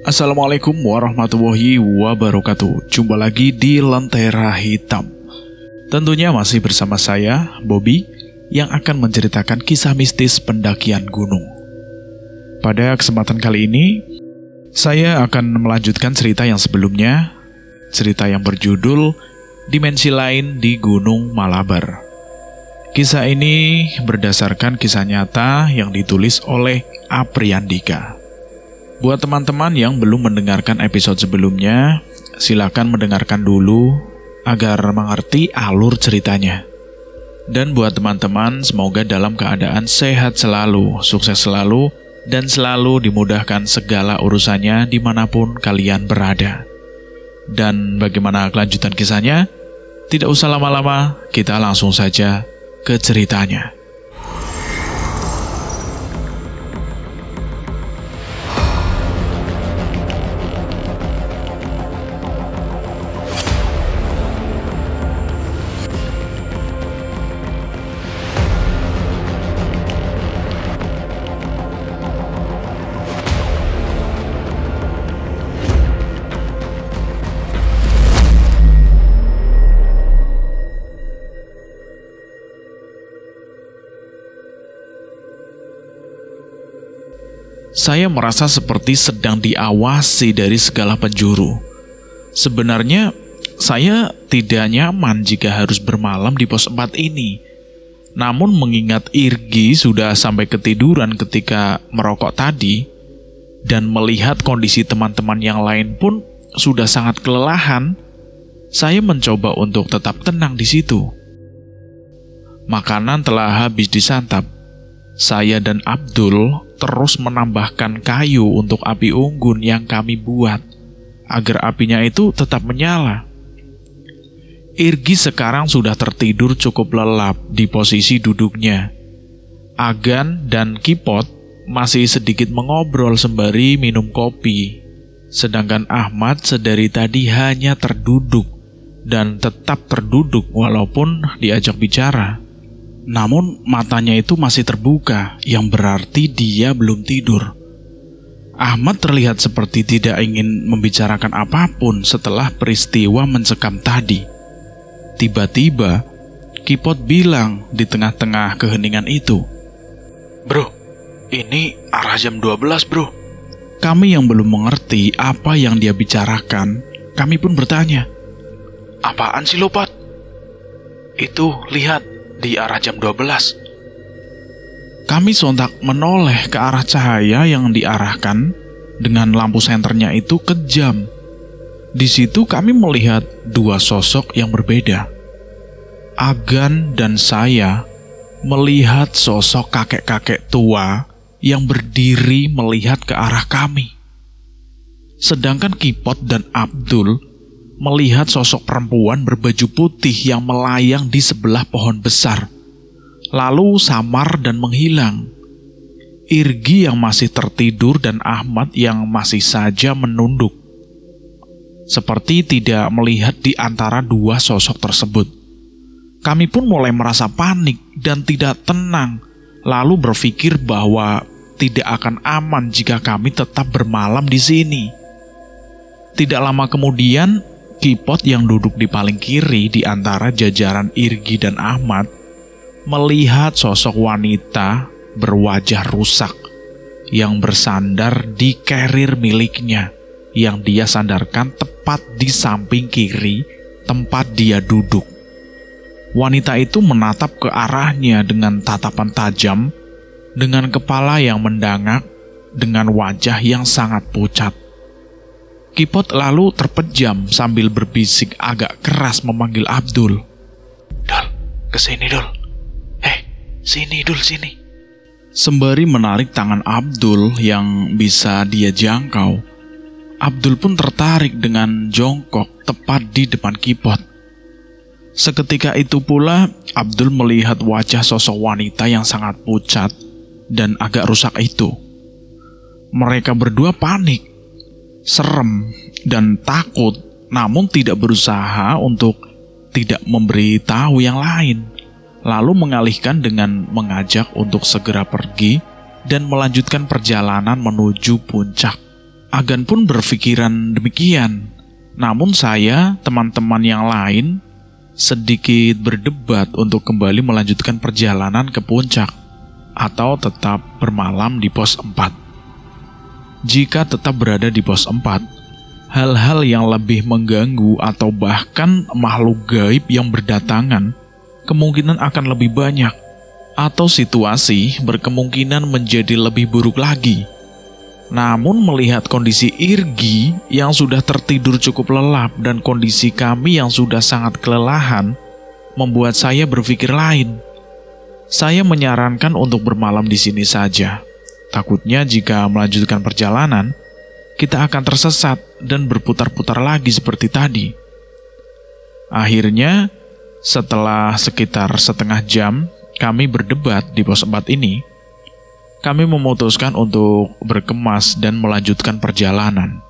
Assalamualaikum warahmatullahi wabarakatuh. Jumpa lagi di Lentera Hitam. Tentunya masih bersama saya, Bobby, yang akan menceritakan kisah mistis pendakian gunung. Pada kesempatan kali ini, saya akan melanjutkan cerita yang sebelumnya, cerita yang berjudul Dimensi Lain di Gunung Malabar. Kisah ini berdasarkan kisah nyata yang ditulis oleh Apriyandika. Buat teman-teman yang belum mendengarkan episode sebelumnya, silakan mendengarkan dulu agar mengerti alur ceritanya. Dan buat teman-teman, semoga dalam keadaan sehat selalu, sukses selalu, dan selalu dimudahkan segala urusannya dimanapun kalian berada. Dan bagaimana kelanjutan kisahnya? Tidak usah lama-lama, kita langsung saja ke ceritanya. Saya merasa seperti sedang diawasi dari segala penjuru. Sebenarnya, saya tidak nyaman jika harus bermalam di pos 4 ini. Namun mengingat Irgi sudah sampai ketiduran ketika merokok tadi, dan melihat kondisi teman-teman yang lain pun sudah sangat kelelahan, saya mencoba untuk tetap tenang di situ. Makanan telah habis disantap. Saya dan Abdul terus menambahkan kayu untuk api unggun yang kami buat, agar apinya itu tetap menyala. Irgi sekarang sudah tertidur cukup lelap di posisi duduknya. Agan dan Kipot masih sedikit mengobrol sembari minum kopi, sedangkan Ahmad sedari tadi hanya terduduk dan tetap terduduk walaupun diajak bicara. Namun matanya itu masih terbuka, yang berarti dia belum tidur. Ahmad terlihat seperti tidak ingin membicarakan apapun setelah peristiwa mencekam tadi. Tiba-tiba, Kipot bilang di tengah-tengah keheningan itu, "Bro, ini arah jam 12 bro." Kami yang belum mengerti apa yang dia bicarakan, kami pun bertanya, "Apaan sih lo, Pat?" "Itu, lihat. Di arah jam 12. Kami sontak menoleh ke arah cahaya yang diarahkan dengan lampu senternya itu ke jam. Di situ kami melihat dua sosok yang berbeda. Agan dan saya melihat sosok kakek-kakek tua yang berdiri melihat ke arah kami. Sedangkan Kipot dan Abdul melihat sosok perempuan berbaju putih yang melayang di sebelah pohon besar, lalu samar dan menghilang. Irgi yang masih tertidur dan Ahmad yang masih saja menunduk, seperti tidak melihat di antara dua sosok tersebut. Kami pun mulai merasa panik dan tidak tenang, lalu berpikir bahwa tidak akan aman jika kami tetap bermalam di sini. Tidak lama kemudian, Kipot yang duduk di paling kiri di antara jajaran Irgi dan Ahmad melihat sosok wanita berwajah rusak yang bersandar di carrier miliknya yang dia sandarkan tepat di samping kiri tempat dia duduk. Wanita itu menatap ke arahnya dengan tatapan tajam, dengan kepala yang mendangak, dengan wajah yang sangat pucat. Kipot lalu terpejam sambil berbisik agak keras memanggil Abdul. "Dul, kesini Dul. Sini Dul, sini." Sembari menarik tangan Abdul yang bisa dia jangkau, Abdul pun tertarik dengan jongkok tepat di depan Kipot. Seketika itu pula, Abdul melihat wajah sosok wanita yang sangat pucat dan agak rusak itu. Mereka berdua panik, serem, dan takut, namun tidak berusaha untuk tidak memberitahu yang lain, lalu mengalihkan dengan mengajak untuk segera pergi dan melanjutkan perjalanan menuju puncak Agan pun berpikiran demikian. Namun saya, teman-teman yang lain, sedikit berdebat untuk kembali melanjutkan perjalanan ke puncak atau tetap bermalam di pos 4. Jika tetap berada di pos 4, hal-hal yang lebih mengganggu atau bahkan makhluk gaib yang berdatangan kemungkinan akan lebih banyak, atau situasi berkemungkinan menjadi lebih buruk lagi. Namun melihat kondisi Irgi yang sudah tertidur cukup lelap dan kondisi kami yang sudah sangat kelelahan, membuat saya berpikir lain. Saya menyarankan untuk bermalam di sini saja. Takutnya jika melanjutkan perjalanan, kita akan tersesat dan berputar-putar lagi seperti tadi. Akhirnya, setelah sekitar setengah jam kami berdebat di pos 4 ini, kami memutuskan untuk berkemas dan melanjutkan perjalanan.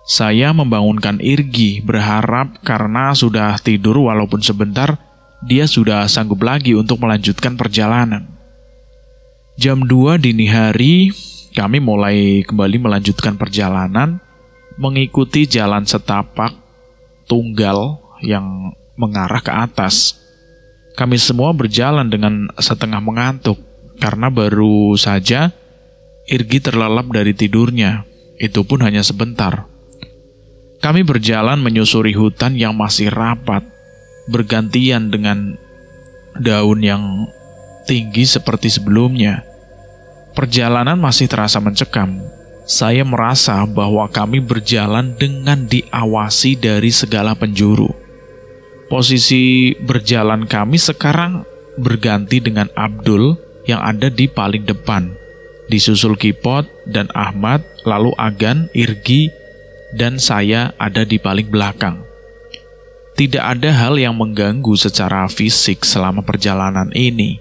Saya membangunkan Irgi berharap karena sudah tidur walaupun sebentar, dia sudah sanggup lagi untuk melanjutkan perjalanan. Jam 2 dini hari, kami mulai kembali melanjutkan perjalanan, mengikuti jalan setapak tunggal yang mengarah ke atas. Kami semua berjalan dengan setengah mengantuk, karena baru saja Irgi terlelap dari tidurnya, itu pun hanya sebentar. Kami berjalan menyusuri hutan yang masih rapat, bergantian dengan daun yang tinggi seperti sebelumnya. Perjalanan masih terasa mencekam. Saya merasa bahwa kami berjalan dengan diawasi dari segala penjuru. Posisi berjalan kami sekarang berganti dengan Abdul yang ada di paling depan, disusul Kipot dan Ahmad, lalu Agan, Irgi, dan saya ada di paling belakang. Tidak ada hal yang mengganggu secara fisik selama perjalanan ini,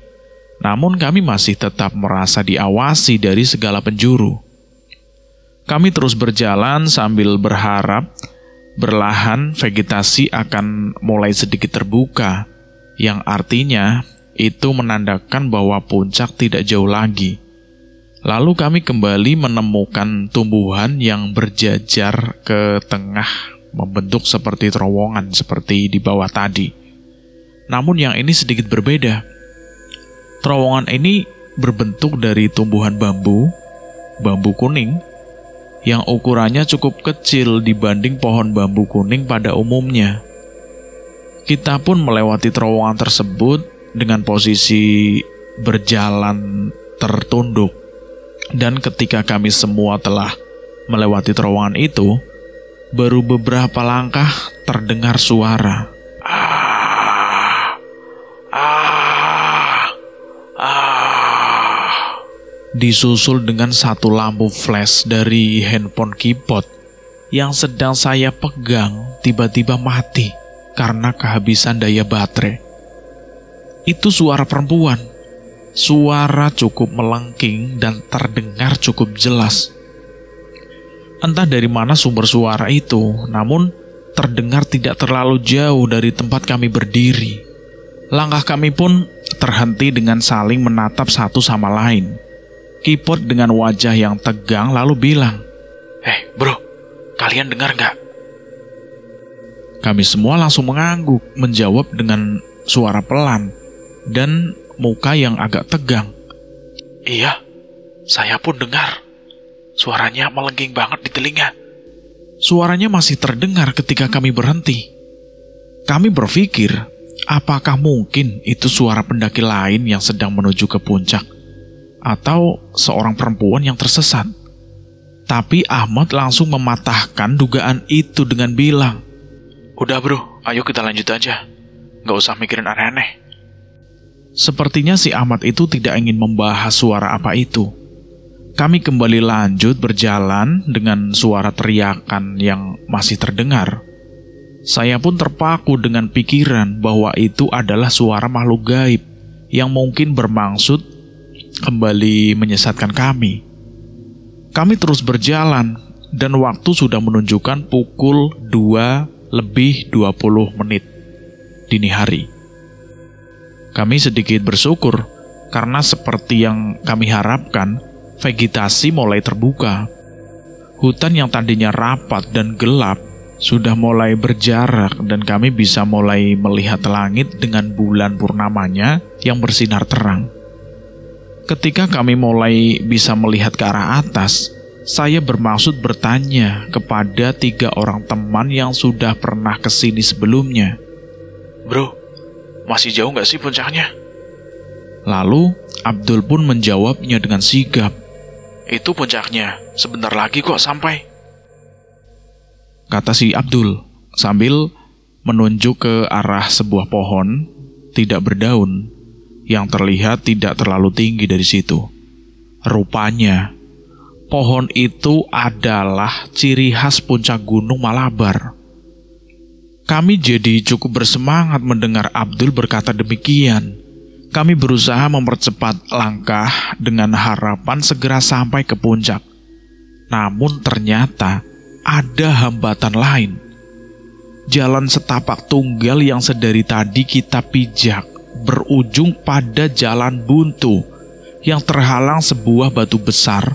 namun kami masih tetap merasa diawasi dari segala penjuru. Kami terus berjalan sambil berharap berlahan vegetasi akan mulai sedikit terbuka, yang artinya itu menandakan bahwa puncak tidak jauh lagi. Lalu kami kembali menemukan tumbuhan yang berjajar ke tengah, membentuk seperti terowongan seperti di bawah tadi. Namun yang ini sedikit berbeda. Terowongan ini berbentuk dari tumbuhan bambu kuning, yang ukurannya cukup kecil dibanding pohon bambu kuning pada umumnya. Kita pun melewati terowongan tersebut dengan posisi berjalan tertunduk. Dan ketika kami semua telah melewati terowongan itu, baru beberapa langkah terdengar suara. Disusul dengan satu lampu flash dari handphone Kipot yang sedang saya pegang tiba-tiba mati karena kehabisan daya baterai. Itu suara perempuan. Suara cukup melengking dan terdengar cukup jelas. Entah dari mana sumber suara itu, namun terdengar tidak terlalu jauh dari tempat kami berdiri. Langkah kami pun terhenti dengan saling menatap satu sama lain. Kipot dengan wajah yang tegang lalu bilang, bro, kalian dengar gak? Kami semua langsung mengangguk, menjawab dengan suara pelan dan muka yang agak tegang. Iya, saya pun dengar. Suaranya melengking banget di telinga. Suaranya masih terdengar ketika kami berhenti. Kami berpikir, apakah mungkin itu suara pendaki lain yang sedang menuju ke puncak? Atau seorang perempuan yang tersesat? Tapi Ahmad langsung mematahkan dugaan itu dengan bilang, udah bro, ayo kita lanjut aja. Gak usah mikirin aneh-aneh. Sepertinya si Ahmad itu tidak ingin membahas suara apa itu. Kami kembali lanjut berjalan dengan suara teriakan yang masih terdengar. Saya pun terpaku dengan pikiran bahwa itu adalah suara makhluk gaib yang mungkin bermaksud kembali menyesatkan kami. Kami terus berjalan dan waktu sudah menunjukkan pukul 2:20 dini hari. Kami sedikit bersyukur karena seperti yang kami harapkan, vegetasi mulai terbuka. Hutan yang tadinya rapat dan gelap sudah mulai berjarak dan kami bisa mulai melihat langit dengan bulan purnamanya yang bersinar terang. Ketika kami mulai bisa melihat ke arah atas, saya bermaksud bertanya kepada 3 orang teman yang sudah pernah kesini sebelumnya. "Bro, masih jauh nggak sih puncaknya?" Lalu Abdul pun menjawabnya dengan sigap. "Itu puncaknya, sebentar lagi kok sampai," kata si Abdul sambil menunjuk ke arah sebuah pohon tidak berdaun yang terlihat tidak terlalu tinggi dari situ. Rupanya pohon itu adalah ciri khas puncak Gunung Malabar. Kami jadi cukup bersemangat mendengar Abdul berkata demikian. Kami berusaha mempercepat langkah dengan harapan segera sampai ke puncak. Namun ternyata ada hambatan lain. Jalan setapak tunggal yang sedari tadi kita pijak berujung pada jalan buntu yang terhalang sebuah batu besar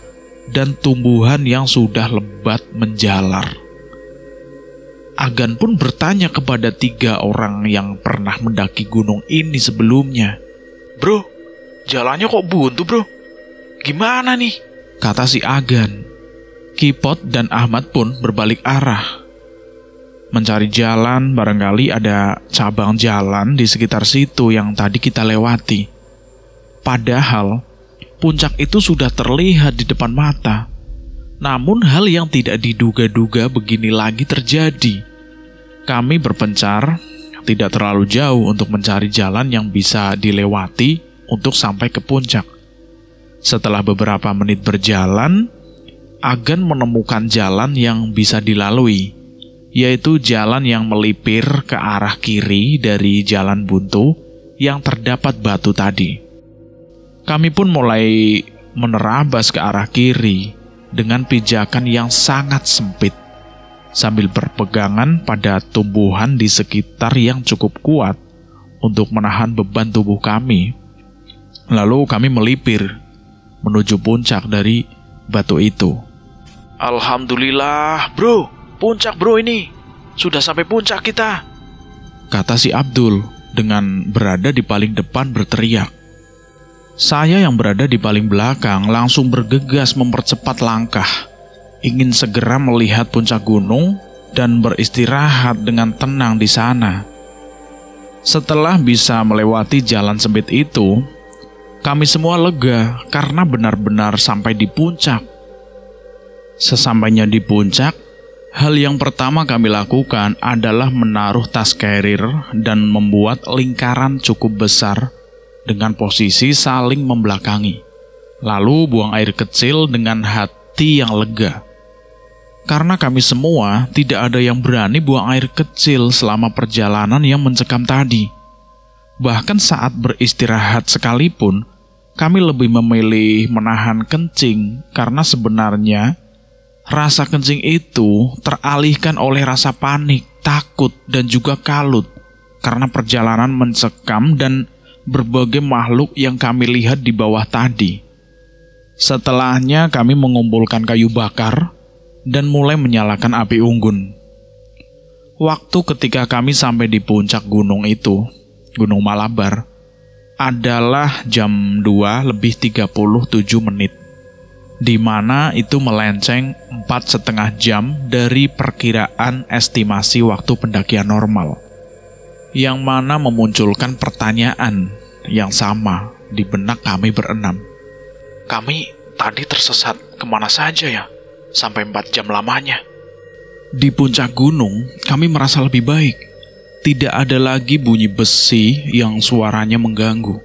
dan tumbuhan yang sudah lebat menjalar. Agan pun bertanya kepada 3 orang yang pernah mendaki gunung ini sebelumnya. "Bro, jalannya kok buntu bro? Gimana nih?" kata si Agan. Kipot dan Ahmad pun berbalik arah. Mencari jalan, barangkali ada cabang jalan di sekitar situ yang tadi kita lewati. Padahal puncak itu sudah terlihat di depan mata. Namun hal yang tidak diduga-duga begini lagi terjadi. Kami berpencar tidak terlalu jauh untuk mencari jalan yang bisa dilewati untuk sampai ke puncak. Setelah beberapa menit berjalan, Agan menemukan jalan yang bisa dilalui, yaitu jalan yang melipir ke arah kiri dari jalan buntu yang terdapat batu tadi. Kami pun mulai menerabas ke arah kiri dengan pijakan yang sangat sempit, sambil berpegangan pada tumbuhan di sekitar yang cukup kuat untuk menahan beban tubuh kami. Lalu kami melipir menuju puncak dari batu itu. "Alhamdulillah bro, puncak bro ini. Sudah sampai puncak kita," kata si Abdul dengan berada di paling depan berteriak. Saya yang berada di paling belakang langsung bergegas mempercepat langkah, ingin segera melihat puncak gunung dan beristirahat dengan tenang di sana. Setelah bisa melewati jalan sempit itu, kami semua lega karena benar-benar sampai di puncak. Sesampainya di puncak, hal yang pertama kami lakukan adalah menaruh tas carrier dan membuat lingkaran cukup besar dengan posisi saling membelakangi. Lalu buang air kecil dengan hati yang lega. Karena kami semua tidak ada yang berani buang air kecil selama perjalanan yang mencekam tadi. Bahkan saat beristirahat sekalipun, kami lebih memilih menahan kencing karena sebenarnya rasa kencing itu teralihkan oleh rasa panik, takut, dan juga kalut karena perjalanan mencekam dan berbagai makhluk yang kami lihat di bawah tadi. Setelahnya kami mengumpulkan kayu bakar dan mulai menyalakan api unggun. Waktu ketika kami sampai di puncak gunung itu, Gunung Malabar, adalah jam 2:37, di mana itu melenceng 4,5 jam dari perkiraan estimasi waktu pendakian normal, yang mana memunculkan pertanyaan yang sama di benak kami berenam. Kami tadi tersesat kemana saja ya, sampai 4 jam lamanya? Di puncak gunung, kami merasa lebih baik. Tidak ada lagi bunyi besi yang suaranya mengganggu.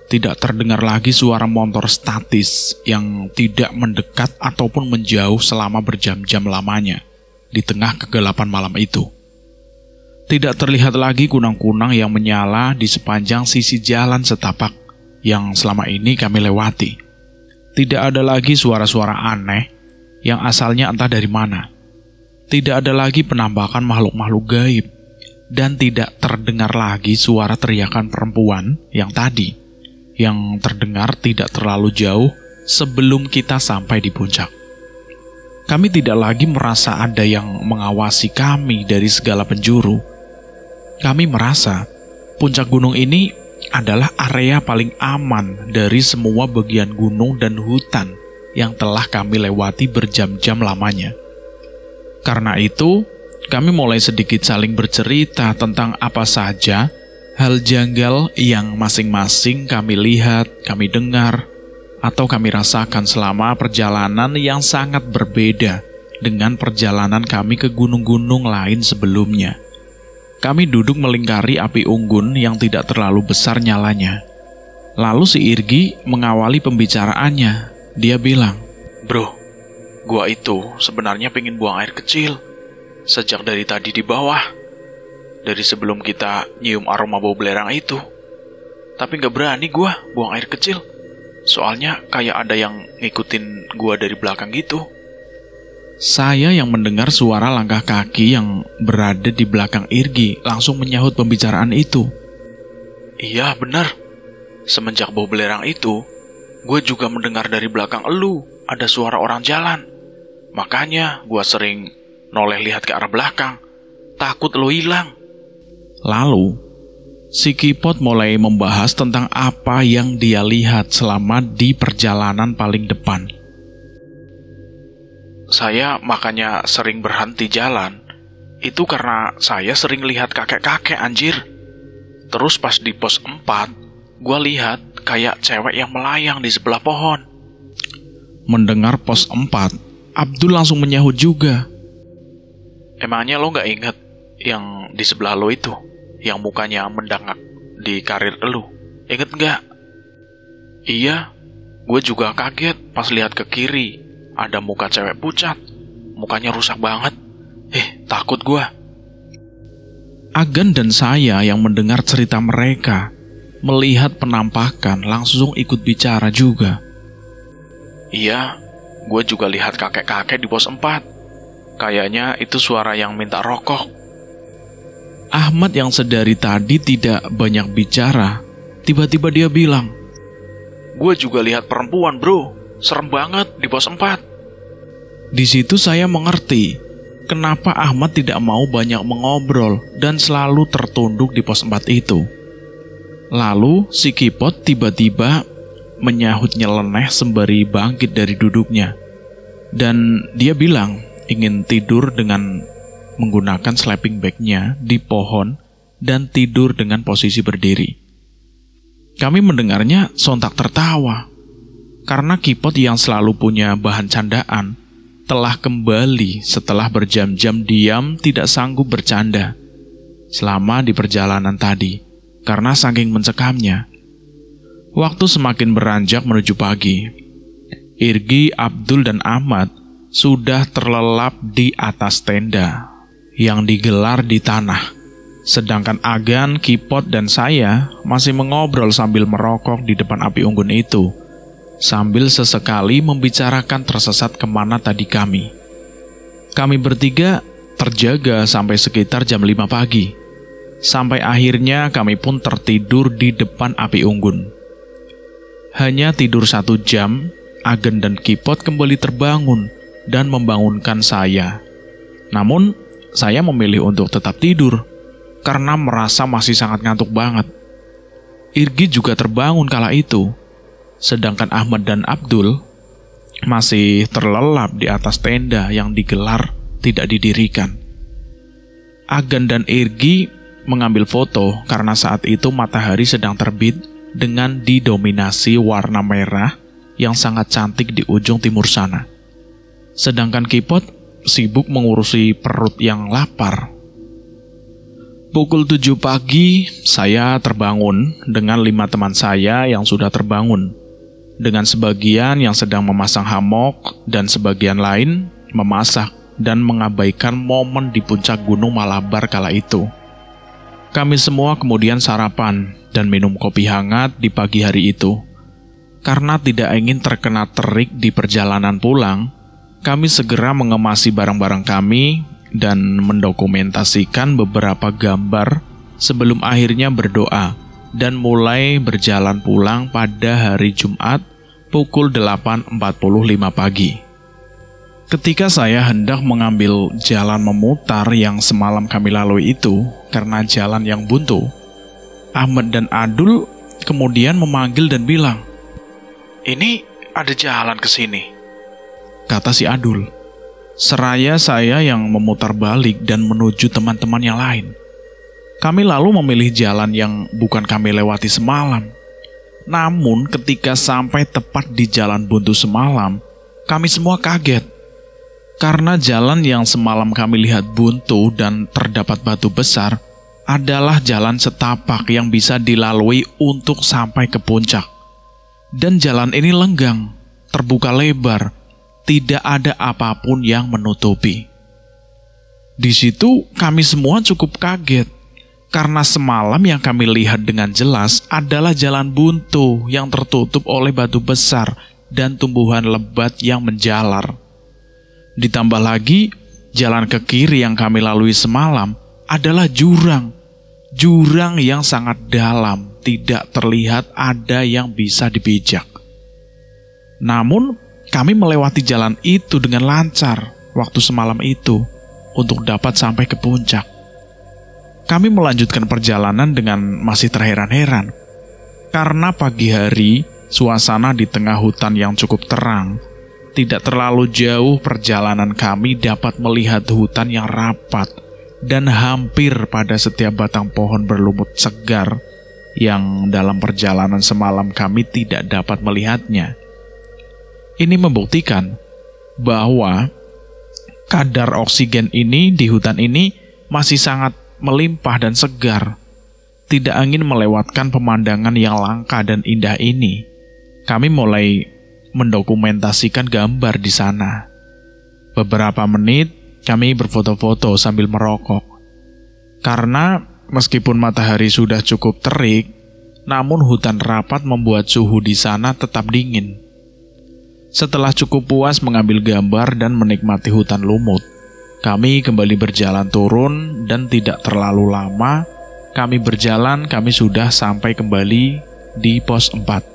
Tidak terdengar lagi suara motor statis yang tidak mendekat ataupun menjauh selama berjam-jam lamanya di tengah kegelapan malam itu. Tidak terlihat lagi kunang-kunang yang menyala di sepanjang sisi jalan setapak yang selama ini kami lewati. Tidak ada lagi suara-suara aneh yang asalnya entah dari mana. Tidak ada lagi penampakan makhluk-makhluk gaib. Dan tidak terdengar lagi suara teriakan perempuan yang tadi, yang terdengar tidak terlalu jauh sebelum kita sampai di puncak. Kami tidak lagi merasa ada yang mengawasi kami dari segala penjuru. Kami merasa puncak gunung ini adalah area paling aman dari semua bagian gunung dan hutan yang telah kami lewati berjam-jam lamanya. Karena itu, kami mulai sedikit saling bercerita tentang apa saja hal janggal yang masing-masing kami lihat, kami dengar, atau kami rasakan selama perjalanan yang sangat berbeda dengan perjalanan kami ke gunung-gunung lain sebelumnya. Kami duduk melingkari api unggun yang tidak terlalu besar nyalanya. Lalu si Irgi mengawali pembicaraannya. Dia bilang, "Bro, gua itu sebenarnya pengen buang air kecil sejak dari tadi di bawah. Dari sebelum kita nyium aroma bau belerang itu. Tapi gak berani gua buang air kecil. Soalnya kayak ada yang ngikutin gua dari belakang gitu." Saya yang mendengar suara langkah kaki yang berada di belakang Irgi langsung menyahut pembicaraan itu. "Iya benar, semenjak bau belerang itu, gue juga mendengar dari belakang elu ada suara orang jalan. Makanya gue sering noleh lihat ke arah belakang, takut lo hilang." Lalu, si Kipot mulai membahas tentang apa yang dia lihat selama di perjalanan paling depan. "Saya makanya sering berhenti jalan, itu karena saya sering lihat kakek-kakek anjir. Terus pas di pos 4, gue lihat kayak cewek yang melayang di sebelah pohon." Mendengar pos 4, Abdul langsung menyahut juga. "Emangnya lo gak inget yang di sebelah lo itu, yang mukanya mendangak di karir lo? Inget gak?" "Iya, gue juga kaget pas lihat ke kiri. Ada muka cewek pucat, mukanya rusak banget. Takut gue." Agan dan saya yang mendengar cerita mereka, melihat penampakan, langsung ikut bicara juga. "Iya, gue juga lihat kakek-kakek di pos 4. Kayaknya itu suara yang minta rokok." Ahmad yang sedari tadi tidak banyak bicara, tiba-tiba dia bilang, "Gue juga lihat perempuan bro, serem banget di pos 4. Di situ saya mengerti kenapa Ahmad tidak mau banyak mengobrol dan selalu tertunduk di pos 4 itu. Lalu si Kipot tiba-tiba menyahut nyeleneh sembari bangkit dari duduknya. Dan dia bilang ingin tidur dengan menggunakan sleeping bag-nya di pohon dan tidur dengan posisi berdiri. Kami mendengarnya sontak tertawa, karena Kipot yang selalu punya bahan candaan telah kembali setelah berjam-jam diam tidak sanggup bercanda selama di perjalanan tadi, karena saking mencekamnya. Waktu semakin beranjak menuju pagi. Irgi, Abdul, dan Ahmad sudah terlelap di atas tenda yang digelar di tanah. Sedangkan Agan, Kipot, dan saya masih mengobrol sambil merokok di depan api unggun itu, sambil sesekali membicarakan tersesat kemana tadi kami. Kami bertiga terjaga sampai sekitar jam 5 pagi. Sampai akhirnya kami pun tertidur di depan api unggun. Hanya tidur 1 jam, Agen dan Kipot kembali terbangun dan membangunkan saya. Namun, saya memilih untuk tetap tidur, karena merasa masih sangat ngantuk banget. Irgi juga terbangun kala itu. Sedangkan Ahmad dan Abdul masih terlelap di atas tenda yang digelar tidak didirikan. Agan dan Irgi mengambil foto karena saat itu matahari sedang terbit dengan didominasi warna merah yang sangat cantik di ujung timur sana. Sedangkan Kipot sibuk mengurusi perut yang lapar. Pukul 7 pagi, saya terbangun dengan 5 teman saya yang sudah terbangun, dengan sebagian yang sedang memasang hamok dan sebagian lain memasak dan mengabaikan momen di puncak Gunung Malabar kala itu. Kami semua kemudian sarapan dan minum kopi hangat di pagi hari itu. Karena tidak ingin terkena terik di perjalanan pulang, kami segera mengemasi barang-barang kami dan mendokumentasikan beberapa gambar sebelum akhirnya berdoa dan mulai berjalan pulang pada hari Jumat pukul 8.45 pagi. Ketika saya hendak mengambil jalan memutar yang semalam kami lalui itu karena jalan yang buntu, Ahmad dan Adul kemudian memanggil dan bilang, "Ini ada jalan ke sini," kata si Adul. Seraya saya yang memutar balik dan menuju teman-teman yang lain. Kami lalu memilih jalan yang bukan kami lewati semalam. Namun ketika sampai tepat di jalan buntu semalam, kami semua kaget. Karena jalan yang semalam kami lihat buntu dan terdapat batu besar adalah jalan setapak yang bisa dilalui untuk sampai ke puncak. Dan jalan ini lenggang, terbuka lebar, tidak ada apapun yang menutupi. Di situ kami semua cukup kaget, karena semalam yang kami lihat dengan jelas adalah jalan buntu yang tertutup oleh batu besar dan tumbuhan lebat yang menjalar. Ditambah lagi, jalan ke kiri yang kami lalui semalam adalah jurang. Jurang yang sangat dalam, tidak terlihat ada yang bisa dipijak. Namun, kami melewati jalan itu dengan lancar waktu semalam itu untuk dapat sampai ke puncak. Kami melanjutkan perjalanan dengan masih terheran-heran. Karena pagi hari, suasana di tengah hutan yang cukup terang, tidak terlalu jauh perjalanan kami dapat melihat hutan yang rapat dan hampir pada setiap batang pohon berlumut segar yang dalam perjalanan semalam kami tidak dapat melihatnya. Ini membuktikan bahwa kadar oksigen ini di hutan ini masih sangat melimpah dan segar. Tidak ingin melewatkan pemandangan yang langka dan indah ini, kami mulai mendokumentasikan gambar di sana. Beberapa menit kami berfoto-foto sambil merokok. Karena meskipun matahari sudah cukup terik, namun hutan rapat membuat suhu di sana tetap dingin. Setelah cukup puas mengambil gambar dan menikmati hutan lumut, kami kembali berjalan turun dan tidak terlalu lama kami berjalan, kami sudah sampai kembali di pos 4.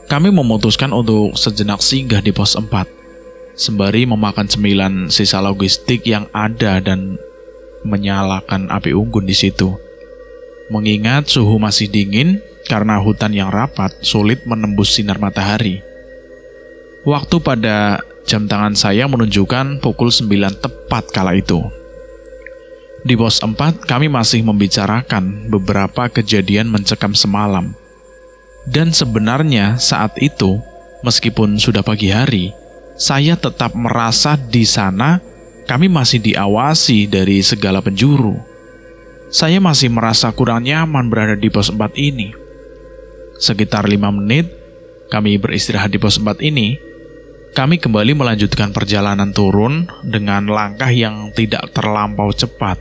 Kami memutuskan untuk sejenak singgah di pos 4, sembari memakan cemilan sisa logistik yang ada dan menyalakan api unggun di situ. Mengingat suhu masih dingin karena hutan yang rapat sulit menembus sinar matahari. Waktu pada jam tangan saya menunjukkan pukul 9 tepat kala itu. Di pos 4 kami masih membicarakan beberapa kejadian mencekam semalam. Dan sebenarnya saat itu, meskipun sudah pagi hari, saya tetap merasa di sana kami masih diawasi dari segala penjuru. Saya masih merasa kurang nyaman berada di pos 4 ini. Sekitar 5 menit, kami beristirahat di pos 4 ini. Kami kembali melanjutkan perjalanan turun dengan langkah yang tidak terlampau cepat,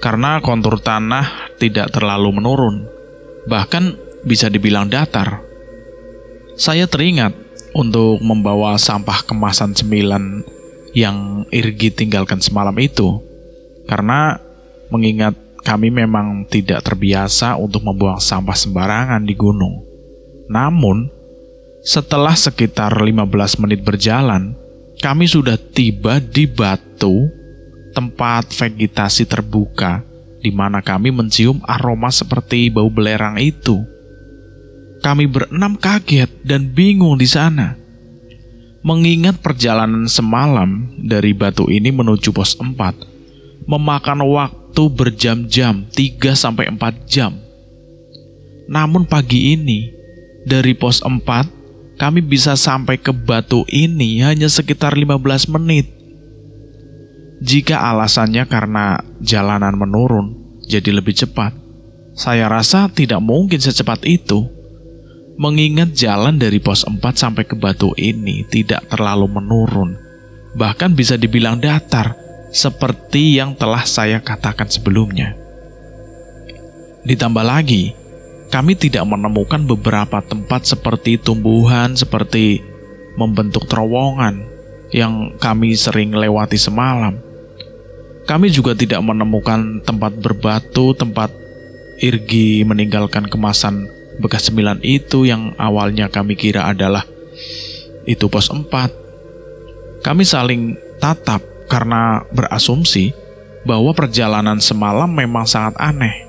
karena kontur tanah tidak terlalu menurun, bahkan bisa dibilang datar. Saya teringat untuk membawa sampah kemasan cemilan yang Irgi tinggalkan semalam itu, karena mengingat kami memang tidak terbiasa untuk membuang sampah sembarangan di gunung. Namun, setelah sekitar 15 menit berjalan, kami sudah tiba di batu tempat vegetasi terbuka, di mana kami mencium aroma seperti bau belerang itu. Kami berenam kaget dan bingung di sana. Mengingat perjalanan semalam dari batu ini menuju pos 4 memakan waktu berjam-jam, 3-4 jam. Namun pagi ini dari pos 4 kami bisa sampai ke batu ini hanya sekitar 15 menit. Jika alasannya karena jalanan menurun jadi lebih cepat, saya rasa tidak mungkin secepat itu. Mengingat jalan dari pos 4 sampai ke batu ini tidak terlalu menurun, bahkan bisa dibilang datar, seperti yang telah saya katakan sebelumnya. Ditambah lagi, kami tidak menemukan beberapa tempat seperti tumbuhan, seperti membentuk terowongan yang kami sering lewati semalam. Kami juga tidak menemukan tempat berbatu, tempat Irgi meninggalkan kemasan bekas cemilan itu yang awalnya kami kira adalah itu pos 4. Kami saling tatap karena berasumsi bahwa perjalanan semalam memang sangat aneh.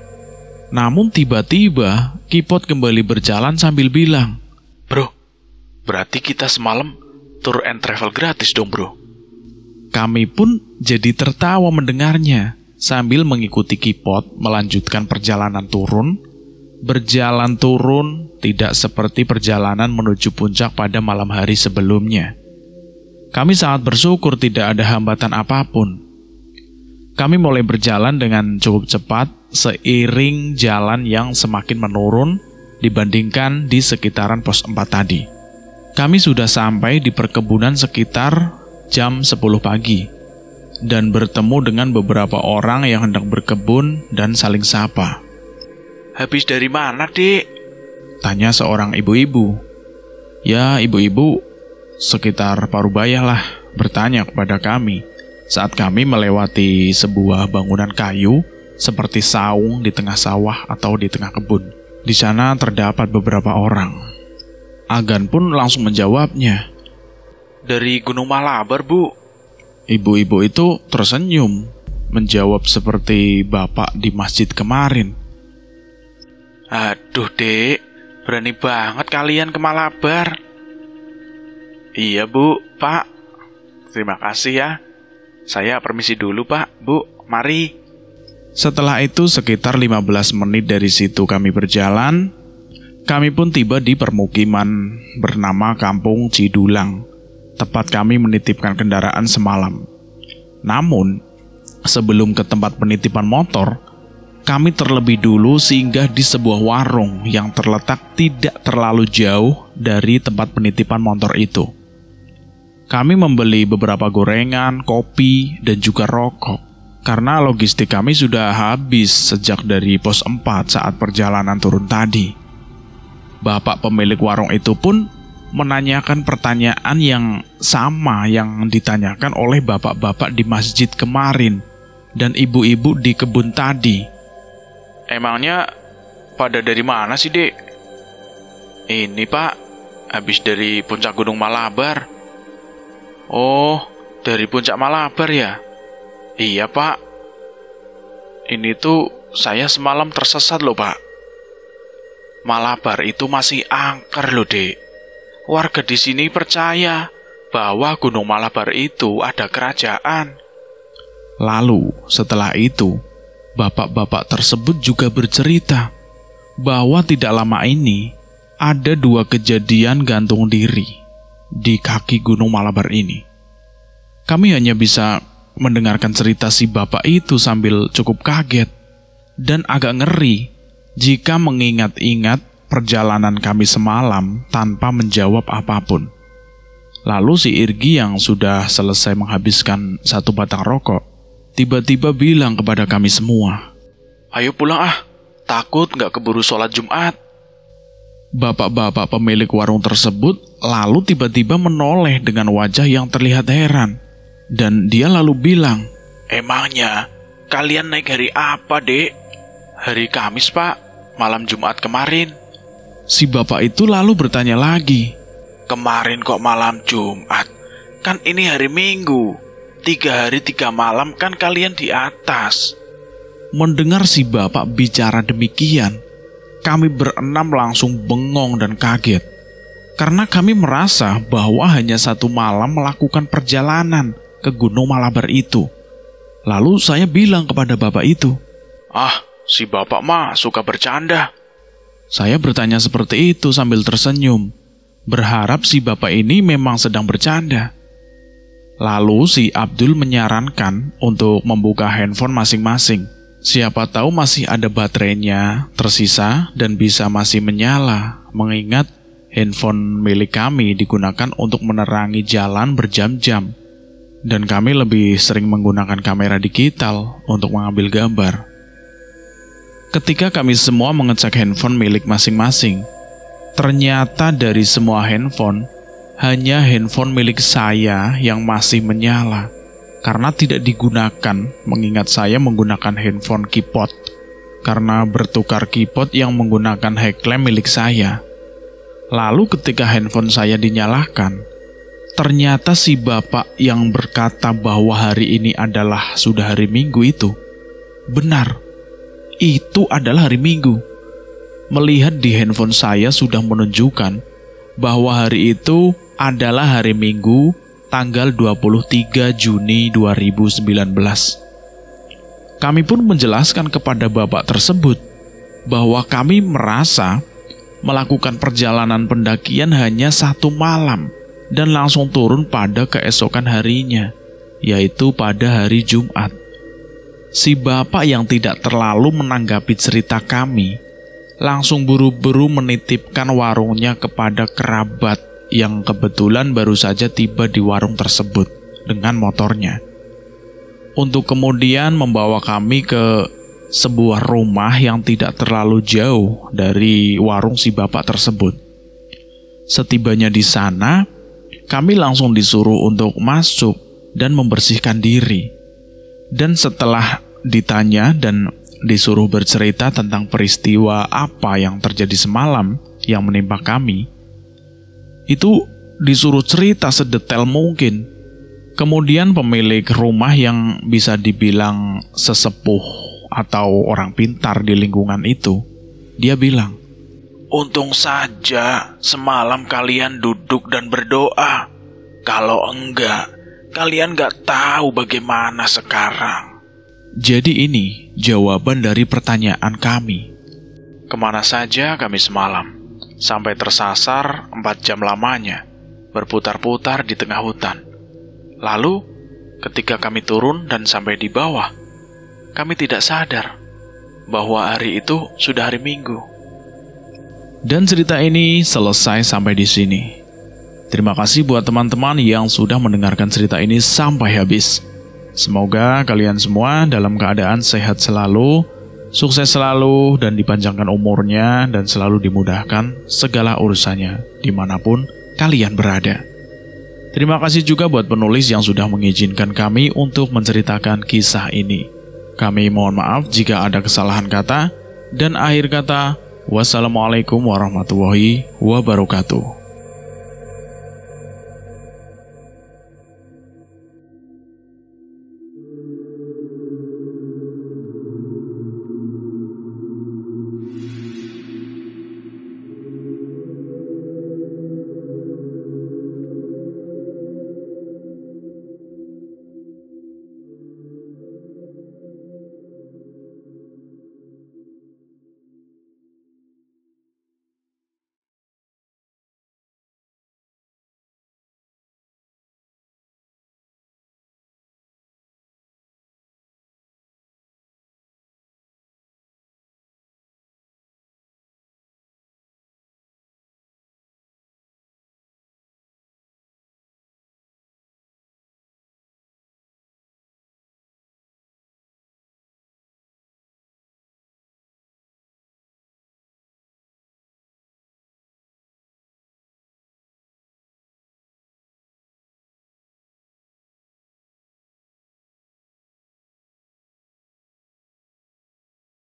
Namun tiba-tiba Kipot kembali berjalan sambil bilang, "Bro, berarti kita semalam tour and travel gratis dong, bro." Kami pun jadi tertawa mendengarnya sambil mengikuti Kipot melanjutkan perjalanan turun. Berjalan turun tidak seperti perjalanan menuju puncak pada malam hari sebelumnya. Kami sangat bersyukur tidak ada hambatan apapun. Kami mulai berjalan dengan cukup cepat seiring jalan yang semakin menurun dibandingkan di sekitaran pos 4 tadi. Kami sudah sampai di perkebunan sekitar jam 10 pagi dan bertemu dengan beberapa orang yang hendak berkebun dan saling sapa. "Habis dari mana, Dek?" tanya seorang ibu-ibu. Ya, ibu-ibu sekitar Parubaya lah bertanya kepada kami saat kami melewati sebuah bangunan kayu seperti saung di tengah sawah atau di tengah kebun. Di sana terdapat beberapa orang. Agan pun langsung menjawabnya, "Dari Gunung Malabar, Bu." Ibu-ibu itu tersenyum, menjawab seperti bapak di masjid kemarin. "Aduh, Dek, berani banget kalian ke Malabar." "Iya, Bu, Pak. Terima kasih ya. Saya permisi dulu, Pak, Bu, mari." Setelah itu sekitar 15 menit dari situ kami berjalan. Kami pun tiba di permukiman bernama Kampung Cidulang, tempat kami menitipkan kendaraan semalam. Namun, sebelum ke tempat penitipan motor, kami terlebih dulu singgah di sebuah warung yang terletak tidak terlalu jauh dari tempat penitipan motor itu. Kami membeli beberapa gorengan, kopi, dan juga rokok, karena logistik kami sudah habis sejak dari pos 4 saat perjalanan turun tadi. Bapak pemilik warung itu pun menanyakan pertanyaan yang sama yang ditanyakan oleh bapak-bapak di masjid kemarin dan ibu-ibu di kebun tadi. "Emangnya pada dari mana sih, Dek?" "Ini, Pak, habis dari puncak Gunung Malabar." "Oh, dari puncak Malabar ya?" "Iya, Pak. Ini tuh saya semalam tersesat loh, Pak. Malabar itu masih angker loh, Dek. Warga di sini percaya bahwa Gunung Malabar itu ada kerajaan." Lalu setelah itu, bapak-bapak tersebut juga bercerita bahwa tidak lama ini ada 2 kejadian gantung diri di kaki Gunung Malabar ini. Kami hanya bisa mendengarkan cerita si bapak itu sambil cukup kaget dan agak ngeri jika mengingat-ingat perjalanan kami semalam tanpa menjawab apapun. Lalu si Irgi yang sudah selesai menghabiskan 1 batang rokok tiba-tiba bilang kepada kami semua, "Ayo pulang ah, takut nggak keburu sholat Jumat." Bapak-bapak pemilik warung tersebut lalu tiba-tiba menoleh dengan wajah yang terlihat heran. Dan dia lalu bilang, "Emangnya kalian naik hari apa, Dek?" "Hari Kamis, Pak, malam Jumat kemarin." Si bapak itu lalu bertanya lagi, "Kemarin kok malam Jumat? Kan ini hari Minggu. 3 hari 3 malam kan kalian di atas." Mendengar si bapak bicara demikian, kami berenam langsung bengong dan kaget. Karena kami merasa bahwa hanya 1 malam melakukan perjalanan ke Gunung Malabar itu. Lalu saya bilang kepada bapak itu, "Ah, si bapak mah suka bercanda." Saya bertanya seperti itu sambil tersenyum, berharap si bapak ini memang sedang bercanda. Lalu si Abdul menyarankan untuk membuka handphone masing-masing. Siapa tahu masih ada baterainya tersisa dan bisa masih menyala, mengingat handphone milik kami digunakan untuk menerangi jalan berjam-jam. Dan kami lebih sering menggunakan kamera digital untuk mengambil gambar. Ketika kami semua mengecek handphone milik masing-masing, ternyata dari semua handphone, hanya handphone milik saya yang masih menyala, karena tidak digunakan mengingat saya menggunakan handphone Kipot, karena bertukar Kipot yang menggunakan headlamp milik saya. Lalu ketika handphone saya dinyalakan, ternyata si bapak yang berkata bahwa hari ini adalah sudah hari Minggu itu benar. Itu adalah hari Minggu. Melihat di handphone saya sudah menunjukkan bahwa hari itu adalah hari Minggu tanggal 23 Juni 2019. Kami pun menjelaskan kepada bapak tersebut bahwa kami merasa melakukan perjalanan pendakian hanya 1 malam dan langsung turun pada keesokan harinya, yaitu pada hari Jumat. Si bapak yang tidak terlalu menanggapi cerita kami langsung buru-buru menitipkan warungnya kepada kerabat yang kebetulan baru saja tiba di warung tersebut dengan motornya, untuk kemudian membawa kami ke sebuah rumah yang tidak terlalu jauh dari warung si bapak tersebut. Setibanya di sana, kami langsung disuruh untuk masuk dan membersihkan diri. Dan setelah ditanya dan disuruh bercerita tentang peristiwa apa yang terjadi semalam yang menimpa kami, itu disuruh cerita sedetail mungkin. Kemudian pemilik rumah yang bisa dibilang sesepuh atau orang pintar di lingkungan itu, dia bilang, "Untung saja semalam kalian duduk dan berdoa. Kalau enggak, kalian gak tahu bagaimana sekarang." Jadi ini jawaban dari pertanyaan kami. Kemana saja kami semalam? Sampai tersasar 4 jam lamanya, berputar-putar di tengah hutan. Lalu, ketika kami turun dan sampai di bawah, kami tidak sadar bahwa hari itu sudah hari Minggu. Dan cerita ini selesai sampai di sini. Terima kasih buat teman-teman yang sudah mendengarkan cerita ini sampai habis. Semoga kalian semua dalam keadaan sehat selalu, sukses selalu, dan dipanjangkan umurnya, dan selalu dimudahkan segala urusannya, dimanapun kalian berada. Terima kasih juga buat penulis yang sudah mengizinkan kami untuk menceritakan kisah ini. Kami mohon maaf jika ada kesalahan kata, dan akhir kata, wassalamualaikum warahmatullahi wabarakatuh.